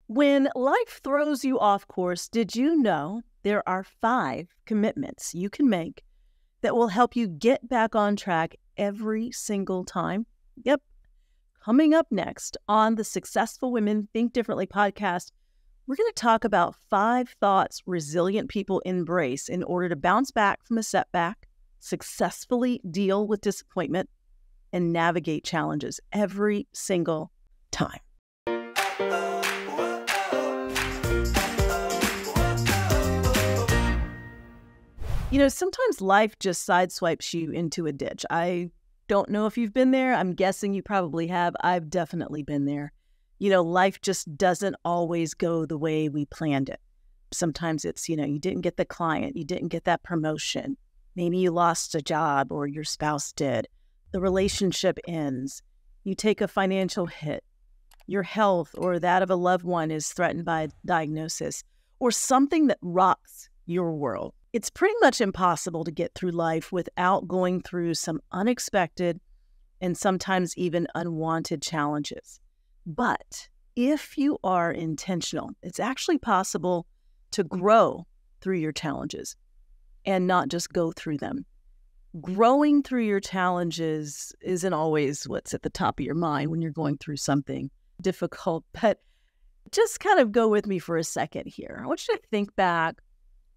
When life throws you off course, did you know there are 5 commitments you can make that will help you get back on track every single time? Yep. Coming up next on the Successful Women Think Differently podcast, we're going to talk about 5 thoughts resilient people embrace in order to bounce back from a setback, successfully deal with disappointment, and navigate challenges every single time. Sometimes life just sideswipes you into a ditch. I don't know if you've been there. I'm guessing you probably have. I've definitely been there. Life just doesn't always go the way we planned it. Sometimes it's, you didn't get the client, you didn't get that promotion. Maybe you lost a job or your spouse did. The relationship ends. You take a financial hit. Your health or that of a loved one is threatened by a diagnosis or something that rocks your world. It's pretty much impossible to get through life without going through some unexpected and sometimes even unwanted challenges. But if you are intentional, it's actually possible to grow through your challenges and not just go through them. Growing through your challenges isn't always what's at the top of your mind when you're going through something difficult, but just kind of go with me for a second here. I want you to think back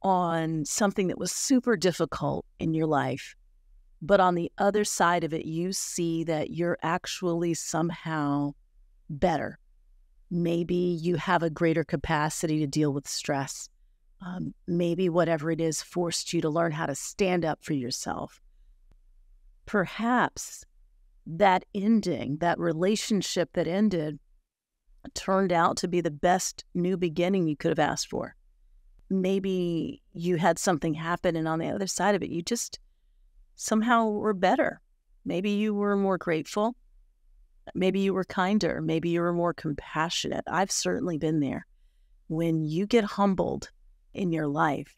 on something that was super difficult in your life, but on the other side of it, you see that you're actually somehow better. Maybe you have a greater capacity to deal with stress. Maybe whatever it is forced you to learn how to stand up for yourself. Perhaps that ending, that relationship that ended, turned out to be the best new beginning you could have asked for. Maybe you had something happen and on the other side of it, you just somehow were better. Maybe you were more grateful. Maybe you were kinder. Maybe you were more compassionate. I've certainly been there. When you get humbled in your life,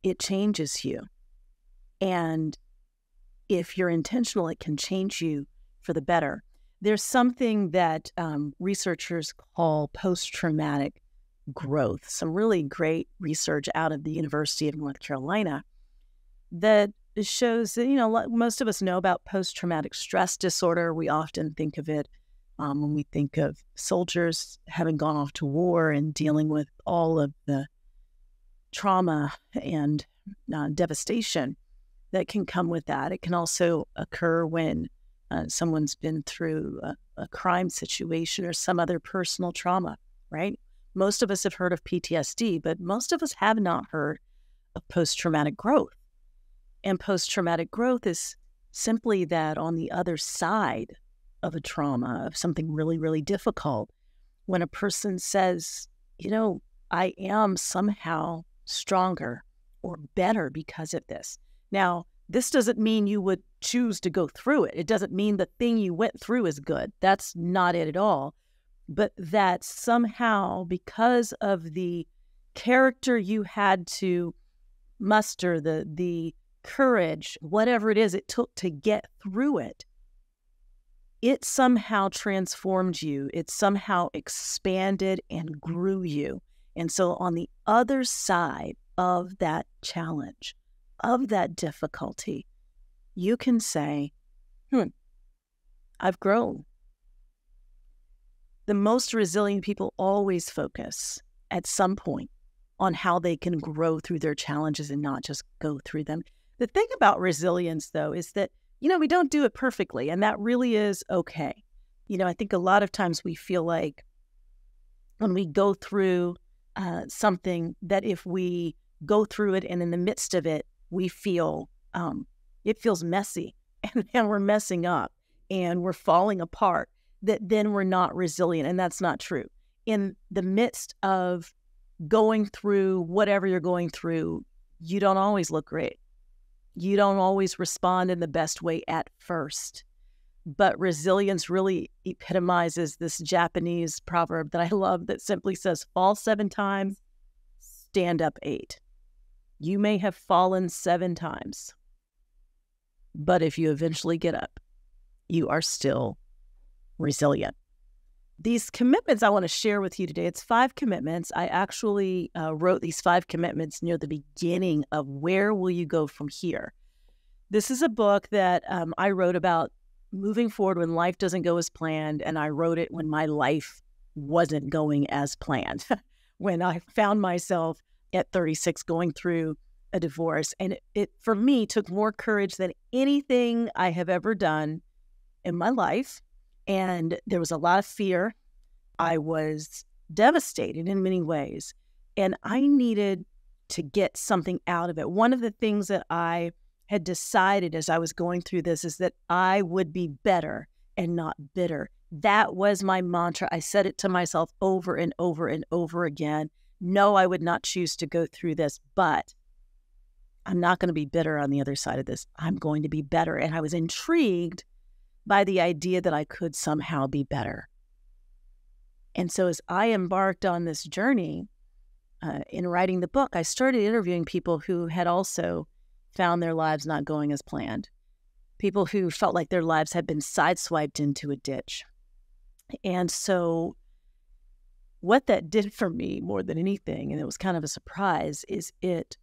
it changes you. And if you're intentional, it can change you for the better. There's something that researchers call post-traumatic growth, some really great research out of the University of North Carolina that shows that, most of us know about post-traumatic stress disorder. We often think of it when we think of soldiers having gone off to war and dealing with all of the trauma and devastation that can come with that. It can also occur when someone's been through a crime situation or some other personal trauma, right? Most of us have heard of PTSD, but most of us have not heard of post-traumatic growth. And post-traumatic growth is simply that on the other side of a trauma, of something really, really difficult, when a person says, I am somehow stronger or better because of this. Now, this doesn't mean you would choose to go through it. It doesn't mean the thing you went through is good. That's not it at all. But that somehow, because of the character you had to muster, the courage, whatever it is it took to get through it, it somehow transformed you. It somehow expanded and grew you. And so on the other side of that challenge, of that difficulty, you can say, I've grown. The most resilient people always focus at some point on how they can grow through their challenges and not just go through them. The thing about resilience, though, is that, we don't do it perfectly, and that really is okay. I think a lot of times we feel like when we go through something that if we go through it and in the midst of it, we feel it feels messy and we're messing up and we're falling apart, that then we're not resilient. And that's not true. In the midst of going through whatever you're going through, you don't always look great. You don't always respond in the best way at first. But resilience really epitomizes this Japanese proverb that I love that simply says, fall 7 times, stand up 8. You may have fallen 7 times, but if you eventually get up, you are still resilient. These commitments I want to share with you today, it's 5 commitments. I actually wrote these 5 commitments near the beginning of Where Will You Go From Here? This is a book that I wrote about moving forward when life doesn't go as planned, and I wrote it when my life wasn't going as planned, when I found myself at 36 going through a divorce. And it for me, took more courage than anything I have ever done in my life. And there was a lot of fear. I was devastated in many ways, and I needed to get something out of it. One of the things that I had decided as I was going through this is that I would be better and not bitter. That was my mantra. I said it to myself over and over and over again. No, I would not choose to go through this, but I'm not going to be bitter on the other side of this. I'm going to be better. And I was intrigued by the idea that I could somehow be better. And so as I embarked on this journey in writing the book, I started interviewing people who had also found their lives not going as planned, people who felt like their lives had been sideswiped into a ditch. And so what that did for me more than anything, and it was kind of a surprise, is it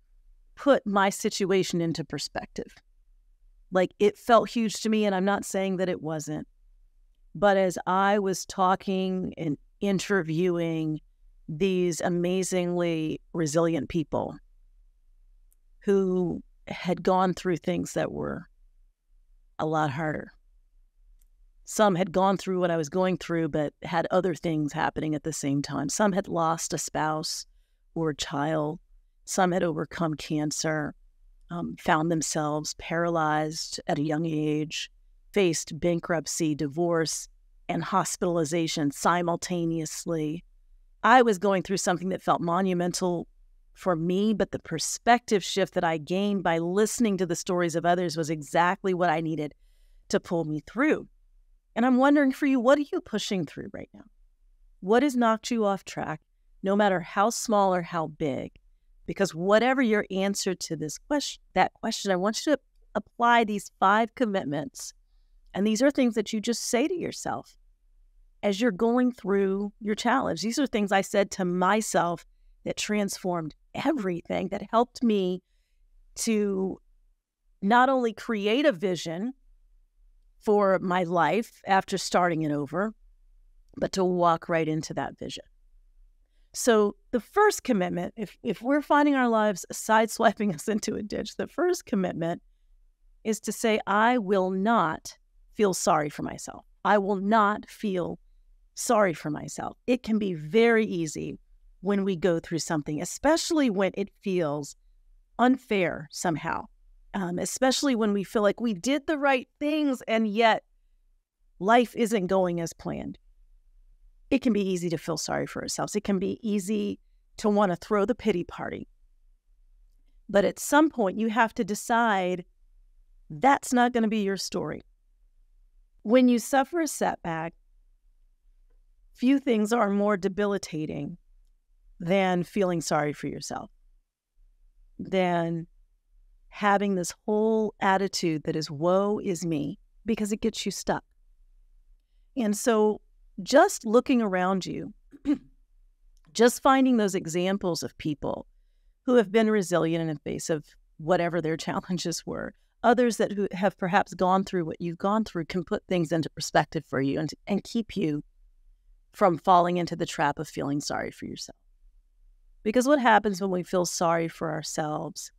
put my situation into perspective. Like, it felt huge to me, and I'm not saying that it wasn't. But as I was talking and interviewing these amazingly resilient people who had gone through things that were a lot harder. Some had gone through what I was going through, but had other things happening at the same time. Some had lost a spouse or a child. Some had overcome cancer. Found themselves paralyzed at a young age, faced bankruptcy, divorce, and hospitalization simultaneously. I was going through something that felt monumental for me, but the perspective shift that I gained by listening to the stories of others was exactly what I needed to pull me through. And I'm wondering for you, what are you pushing through right now? What has knocked you off track, no matter how small or how big? Because whatever your answer to that question, I want you to apply these 5 commitments. And these are things that you just say to yourself as you're going through your challenge. These are things I said to myself that transformed everything, that helped me to not only create a vision for my life after starting it over, but to walk right into that vision. So the first commitment, if we're finding our lives sideswiping us into a ditch, the first commitment is to say, I will not feel sorry for myself. I will not feel sorry for myself. It can be very easy when we go through something, especially when it feels unfair somehow, especially when we feel like we did the right things and yet life isn't going as planned. It can be easy to feel sorry for ourselves. It can be easy to want to throw the pity party. But at some point, you have to decide that's not going to be your story. When you suffer a setback, few things are more debilitating than feeling sorry for yourself, than having this whole attitude that is woe is me, because it gets you stuck. And so just looking around you, just finding those examples of people who have been resilient in the face of whatever their challenges were, others that who have perhaps gone through what you've gone through, can put things into perspective for you and keep you from falling into the trap of feeling sorry for yourself. Because what happens when we feel sorry for ourselves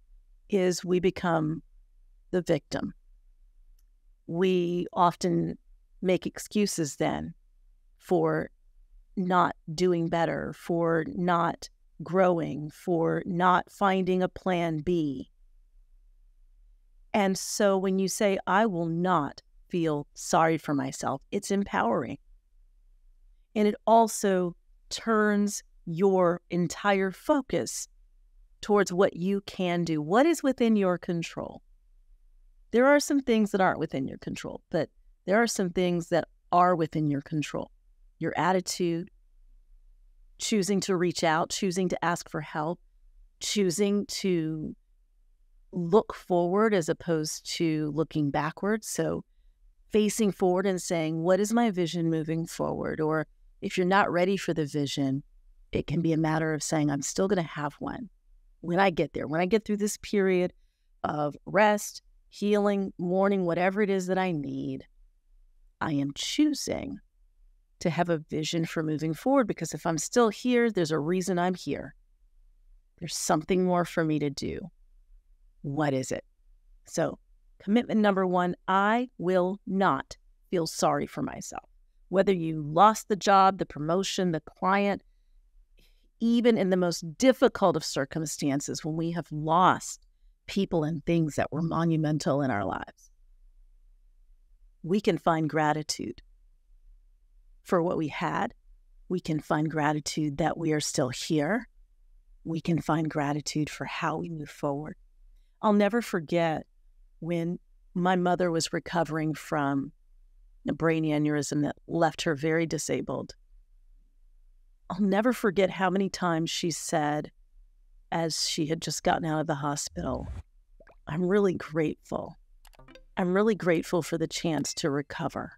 is we become the victim. We often make excuses then for not doing better, for not growing, for not finding a plan B. And so when you say, I will not feel sorry for myself, it's empowering. And it also turns your entire focus towards what you can do, what is within your control. There are some things that aren't within your control, but there are some things that are within your control. Your attitude, choosing to reach out, choosing to ask for help, choosing to look forward as opposed to looking backwards. So facing forward and saying, what is my vision moving forward? Or If you're not ready for the vision, it can be a matter of saying, I'm still going to have one when I get there, when I get through this period of rest, healing, mourning, whatever it is that I need. I am choosing to have a vision for moving forward, because if I'm still here, there's a reason I'm here. There's something more for me to do. What is it? So, commitment number 1, I will not feel sorry for myself. Whether you lost the job, the promotion, the client, even in the most difficult of circumstances, when we have lost people and things that were monumental in our lives, we can find gratitude for what we had. We can find gratitude that we are still here. We can find gratitude for how we move forward. I'll never forget when my mother was recovering from a brain aneurysm that left her very disabled. I'll never forget how many times she said, as she had just gotten out of the hospital, I'm really grateful. I'm really grateful for the chance to recover.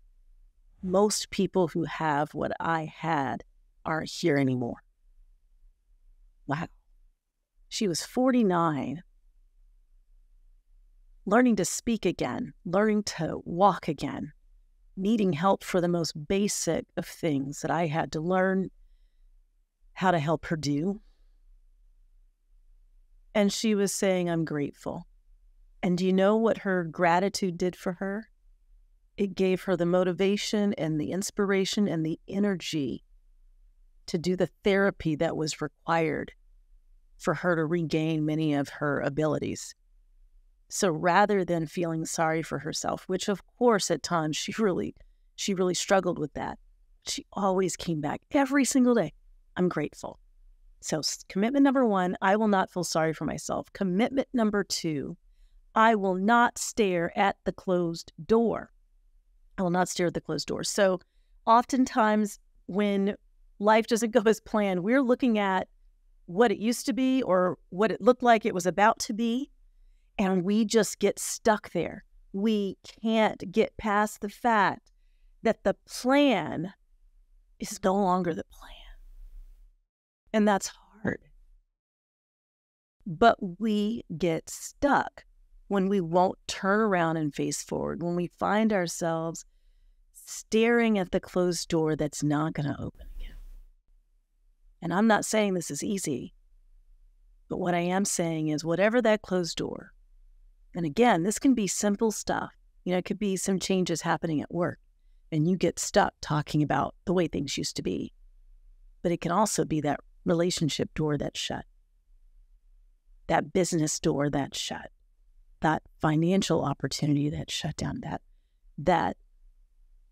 Most people who have what I had aren't here anymore. Wow. She was 49, learning to speak again, learning to walk again, needing help for the most basic of things that I had to learn how to help her do. And she was saying, I'm grateful. And do you know what her gratitude did for her? It gave her the motivation and the inspiration and the energy to do the therapy that was required for her to regain many of her abilities. So rather than feeling sorry for herself, which of course at times she really struggled with that, she always came back every single day. I'm grateful. So commitment number 1, I will not feel sorry for myself. Commitment number 2, I will not stare at the closed door. I will not stare at the closed door. So oftentimes when life doesn't go as planned, we're looking at what it used to be or what it looked like it was about to be, and we just get stuck there. We can't get past the fact that the plan is no longer the plan. And that's hard. But we get stuck when we won't turn around and face forward, when we find ourselves staring at the closed door that's not going to open again. And I'm not saying this is easy, but what I am saying is whatever that closed door, and again, this can be simple stuff. It could be some changes happening at work, and you get stuck talking about the way things used to be. But it can also be that relationship door that's shut, that business door that's shut, that financial opportunity that's shut down, that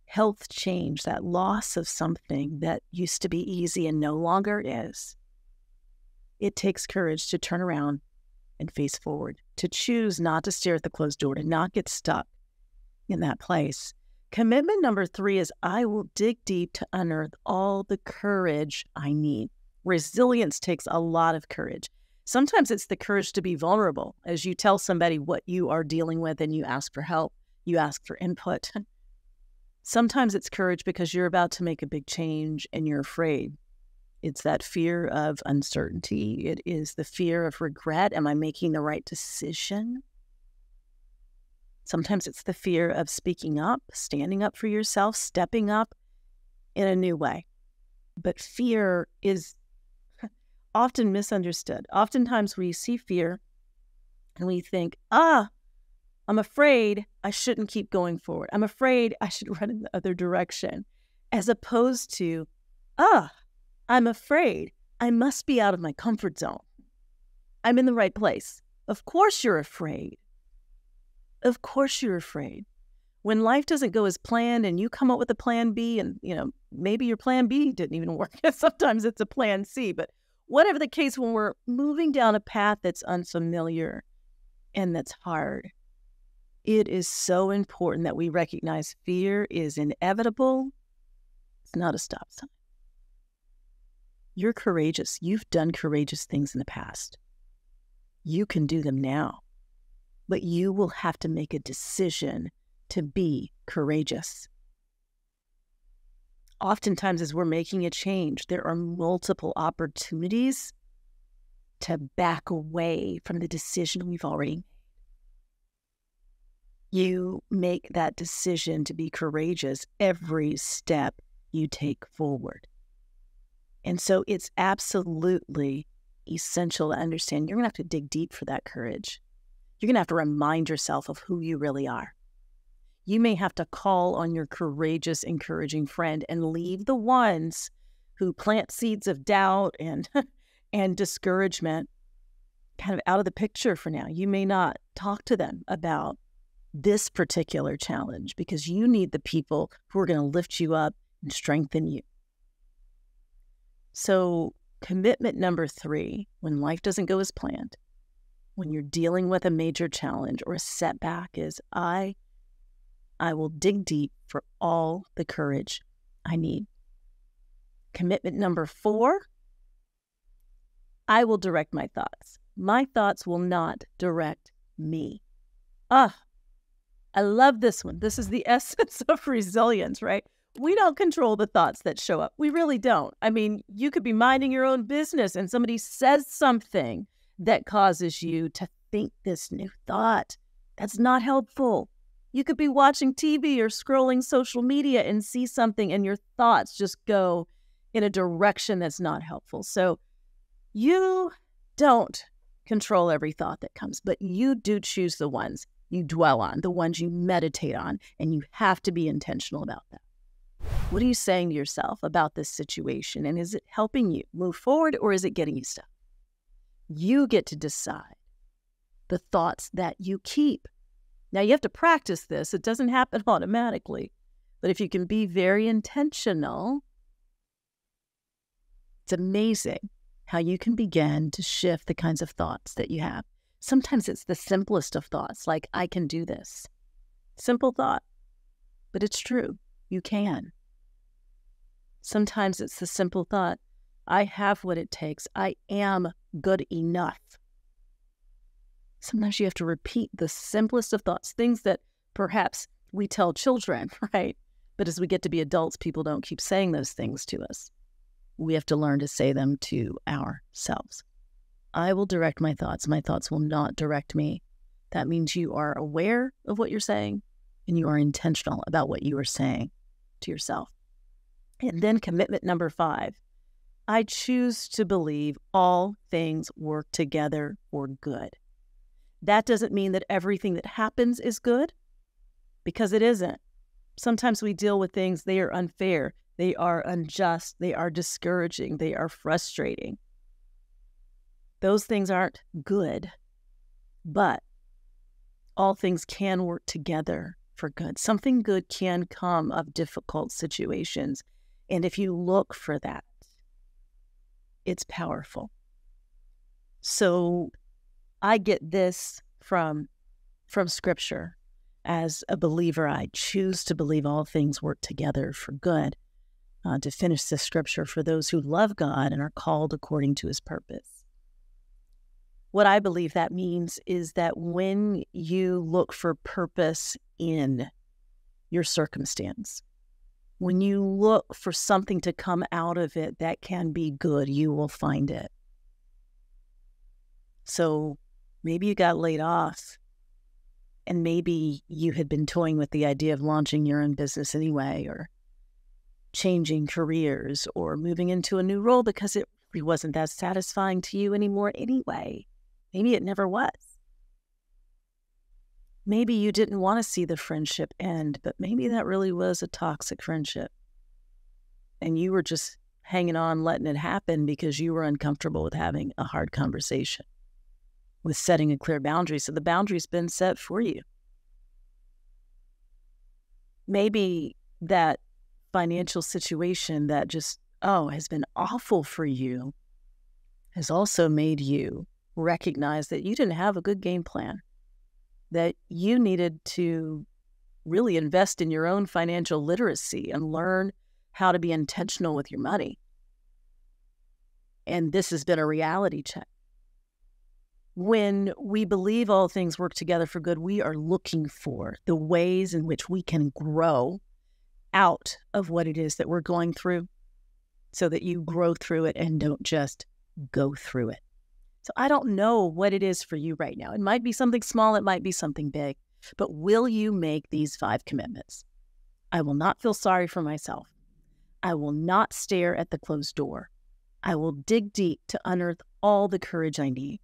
health change, that loss of something that used to be easy and no longer is. It takes courage to turn around and face forward, to choose not to stare at the closed door, to not get stuck in that place. Commitment number 3 is I will dig deep to unearth all the courage I need. Resilience takes a lot of courage. Sometimes it's the courage to be vulnerable as you tell somebody what you are dealing with and you ask for help, you ask for input. Sometimes it's courage because you're about to make a big change and you're afraid. It's that fear of uncertainty. It is the fear of regret. Am I making the right decision? Sometimes it's the fear of speaking up, standing up for yourself, stepping up in a new way. But fear is often misunderstood. Oftentimes we see fear and we think, I'm afraid I shouldn't keep going forward. I'm afraid I should run in the other direction. As opposed to, I'm afraid I must be out of my comfort zone. I'm in the right place. Of course you're afraid. Of course you're afraid. When life doesn't go as planned and you come up with a plan B and, maybe your plan B didn't even work. Sometimes it's a plan C, but whatever the case, when we're moving down a path that's unfamiliar and that's hard, it is so important that we recognize fear is inevitable. It's not a stop sign. You're courageous. You've done courageous things in the past. You can do them now, but you will have to make a decision to be courageous. oftentimes as we're making a change, there are multiple opportunities to back away from the decision we've already made. You make that decision to be courageous every step you take forward. And so it's absolutely essential to understand you're going to have to dig deep for that courage. You're going to have to remind yourself of who you really are. You may have to call on your courageous, encouraging friend and leave the ones who plant seeds of doubt and discouragement kind of out of the picture for now. You may not talk to them about this particular challenge because you need the people who are going to lift you up and strengthen you. So commitment number 3, when life doesn't go as planned, when you're dealing with a major challenge or a setback, is I will dig deep for all the courage I need. Commitment number 4, I will direct my thoughts. My thoughts will not direct me. I love this one. This is the essence of resilience, right? We don't control the thoughts that show up. We really don't. I mean, you could be minding your own business and somebody says something that causes you to think this new thought. That's not helpful. You could be watching TV or scrolling social media and see something and your thoughts just go in a direction that's not helpful. So you don't control every thought that comes, but you do choose the ones you dwell on, the ones you meditate on, and you have to be intentional about that. What are you saying to yourself about this situation? And is it helping you move forward or is it getting you stuck? You get to decide the thoughts that you keep. Now, you have to practice this. It doesn't happen automatically. But if you can be very intentional, it's amazing how you can begin to shift the kinds of thoughts that you have. Sometimes it's the simplest of thoughts, like, I can do this. Simple thought, but it's true. You can. Sometimes it's the simple thought, I have what it takes. I am good enough. Sometimes you have to repeat the simplest of thoughts, things that perhaps we tell children, right? But as we get to be adults, people don't keep saying those things to us. We have to learn to say them to ourselves. I will direct my thoughts. My thoughts will not direct me. That means you are aware of what you're saying and you are intentional about what you are saying to yourself. And then commitment number 5, I choose to believe all things work together for good. That doesn't mean that everything that happens is good, because it isn't. Sometimes we deal with things, they are unfair, they are unjust, they are discouraging, they are frustrating. Those things aren't good, but all things can work together for good. Something good can come of difficult situations. And if you look for that, it's powerful. So I get this from Scripture. As a believer, I choose to believe all things work together for good. To finish this Scripture, for those who love God and are called according to His purpose. What I believe that means is that when you look for purpose in your circumstance, when you look for something to come out of it that can be good, you will find it. So maybe you got laid off, and maybe you had been toying with the idea of launching your own business anyway, or changing careers, or moving into a new role because it really wasn't that satisfying to you anymore anyway. Maybe it never was. Maybe you didn't want to see the friendship end, but maybe that really was a toxic friendship. And you were just hanging on, letting it happen because you were uncomfortable with having a hard conversation, with setting a clear boundary. So the boundary's been set for you. Maybe that financial situation that just, has been awful for you has also made you recognize that you didn't have a good game plan, that you needed to really invest in your own financial literacy and learn how to be intentional with your money. And this has been a reality check. When we believe all things work together for good, we are looking for the ways in which we can grow out of what it is that we're going through so that you grow through it and don't just go through it. So I don't know what it is for you right now. It might be something small, it might be something big, but will you make these 5 commitments? I will not feel sorry for myself. I will not stare at the closed door. I will dig deep to unearth all the courage I need.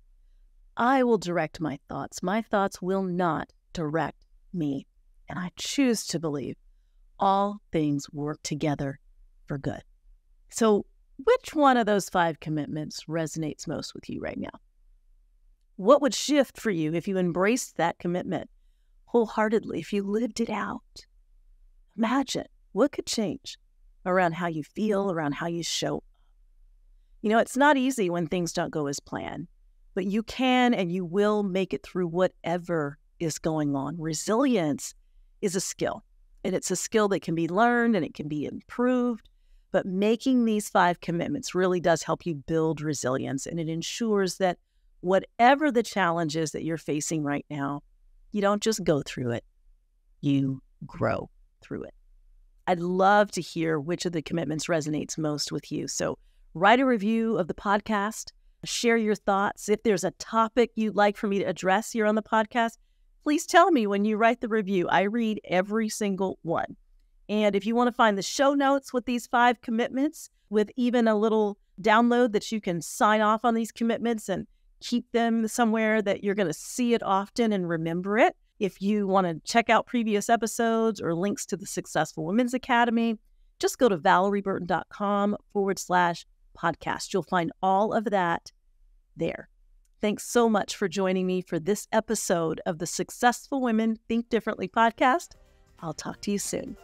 I will direct my thoughts. My thoughts will not direct me. And I choose to believe all things work together for good. So which one of those 5 commitments resonates most with you right now? What would shift for you if you embraced that commitment wholeheartedly, if you lived it out? Imagine what could change around how you feel, around how you show. It's not easy when things don't go as planned, but you can and you will make it through whatever is going on. Resilience is a skill, and it's a skill that can be learned and it can be improved. But making these 5 commitments really does help you build resilience, and it ensures that whatever the challenge is that you're facing right now, you don't just go through it, you grow through it. I'd love to hear which of the commitments resonates most with you. So write a review of the podcast, share your thoughts. If there's a topic you'd like for me to address here on the podcast, please tell me when you write the review. I read every single one. And if you want to find the show notes with these 5 commitments, with even a little download that you can sign off on these commitments and keep them somewhere that you're going to see it often and remember it. If you want to check out previous episodes or links to the Successful Women's Academy, just go to valerieburton.com/podcast. You'll find all of that there. Thanks so much for joining me for this episode of the Successful Women Think Differently podcast. I'll talk to you soon.